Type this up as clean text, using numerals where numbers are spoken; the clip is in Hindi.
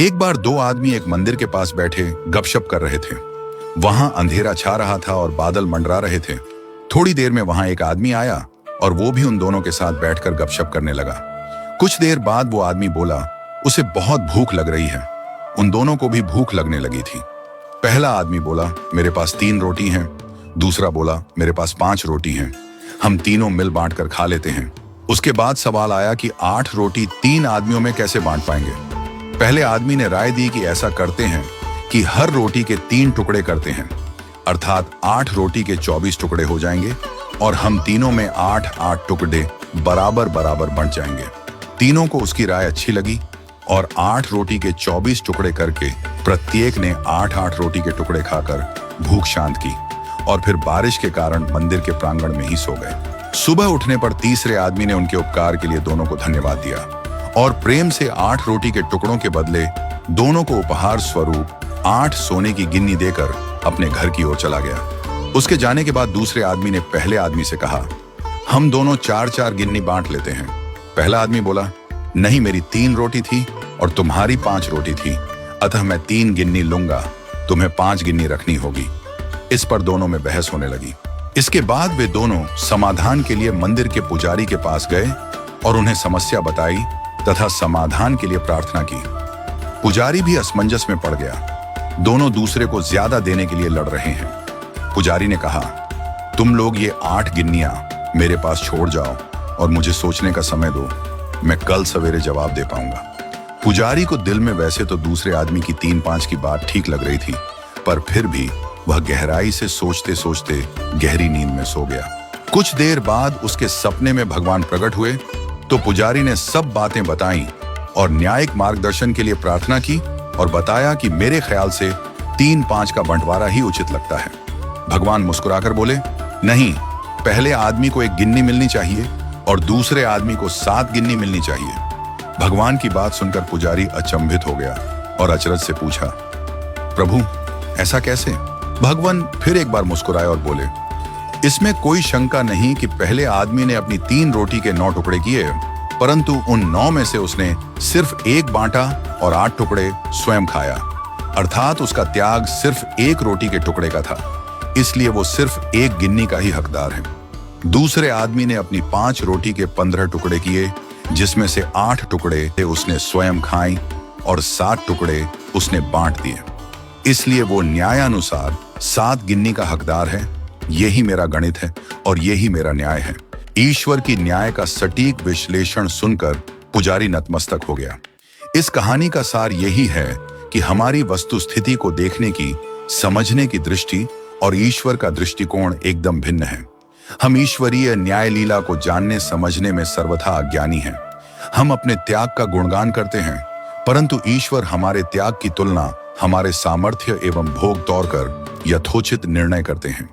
एक बार दो आदमी एक मंदिर के पास बैठे गपशप कर रहे थे। वहां अंधेरा छा रहा था और बादल मंडरा रहे थे। थोड़ी देर में वहां एक आदमी आया और वो भी उन दोनों के साथ बैठकर गपशप करने लगा। कुछ देर बाद वो आदमी बोला, उसे बहुत भूख लग रही है। उन दोनों को भी भूख लगने लगी थी। पहला आदमी बोला, मेरे पास 3 रोटी हैं। दूसरा बोला, मेरे पास 5 रोटी हैं। हम तीनों मिल बांट कर खा लेते हैं। उसके बाद सवाल आया कि 8 रोटी 3 आदमियों में कैसे बांट पाएंगे। पहले आदमी ने राय दी कि ऐसा करते हैं कि हर रोटी के 3 टुकड़े करते हैं, अर्थात 8 रोटी के 24 टुकड़े हो जाएंगे और हम तीनों में 8-8 टुकड़े बराबर बराबर बंट जाएंगे। तीनों को उसकी राय अच्छी लगी और 8 रोटी के 24 टुकड़े करके प्रत्येक ने 8-8 रोटी के टुकड़े खाकर भूख शांत की और फिर बारिश के कारण मंदिर के प्रांगण में ही सो गए। सुबह उठने पर तीसरे आदमी ने उनके उपकार के लिए दोनों को धन्यवाद दिया और प्रेम से 8 रोटी के टुकड़ों के बदले दोनों को उपहार स्वरूप 8 सोने की गिन्नी देकर अपने घर की ओर चला गया। उसके जाने के बाद दूसरे आदमी ने पहले आदमी से कहा, हम दोनों 4-4 गिन्नी बांट लेते हैं। पहला आदमी बोला, नहीं, मेरी 3 रोटी थी और तुम्हारी 5 रोटी थी, अतः मैं 3 गिन्नी लूंगा, तुम्हें 5 गिन्नी रखनी होगी। इस पर दोनों में बहस होने लगी। इसके बाद वे दोनों समाधान के लिए मंदिर के पुजारी के पास गए और उन्हें समस्या बताई तथा समाधान के लिए प्रार्थना की। पुजारी भी असमंजस में पड़ गया। दोनों दूसरे को ज्यादा देने के लिए लड़ रहे हैं। पुजारी ने कहा, तुम लोग ये 8 गिन्नियां मेरे पास छोड़ जाओ और मुझे सोचने का समय दो, मैं कल सवेरे जवाब दे पाऊंगा। पुजारी को दिल में वैसे तो दूसरे आदमी की 3-5 की बात ठीक लग रही थी, पर फिर भी वह गहराई से सोचते सोचते गहरी नींद में सो गया। कुछ देर बाद उसके सपने में भगवान प्रकट हुए तो पुजारी ने सब बातें बताई और न्यायिक मार्गदर्शन के लिए प्रार्थना की और बताया कि मेरे ख्याल से 3-5 का बंटवारा ही उचित लगता है। भगवान मुस्कुराकर बोले, नहीं, पहले आदमी को 1 गिन्नी मिलनी चाहिए और दूसरे आदमी को 7 गिन्नी मिलनी चाहिए। भगवान की बात सुनकर पुजारी अचंभित हो गया और अचरज से पूछा, प्रभु, ऐसा कैसे? भगवान फिर एक बार मुस्कुराए और बोले, इसमें कोई शंका नहीं कि पहले आदमी ने अपनी 3 रोटी के 9 टुकड़े किए, परंतु उन 9 में से उसने सिर्फ 1 बांटा और 8 टुकड़े स्वयं खाया, अर्थात उसका त्याग सिर्फ 1 रोटी के टुकड़े का था, इसलिए वो सिर्फ 1 गिन्नी का ही हकदार है। दूसरे आदमी ने अपनी 5 रोटी के 15 टुकड़े किए, जिसमें से 8 टुकड़े उसने स्वयं खाए और 7 टुकड़े उसने बांट दिए, इसलिए वो न्यायानुसार 7 गिन्नी का हकदार है। यही मेरा गणित है और यही मेरा न्याय है। ईश्वर की न्याय का सटीक विश्लेषण सुनकर पुजारी नतमस्तक हो गया। इस कहानी का सार यही है कि हमारी वस्तुस्थिति को देखने की, समझने की दृष्टि और ईश्वर का दृष्टिकोण एकदम भिन्न है। हम ईश्वरीय न्याय लीला को जानने समझने में सर्वथा अज्ञानी हैं। हम अपने त्याग का गुणगान करते हैं, परंतु ईश्वर हमारे त्याग की तुलना हमारे सामर्थ्य एवं भोग तौर कर यथोचित निर्णय करते हैं।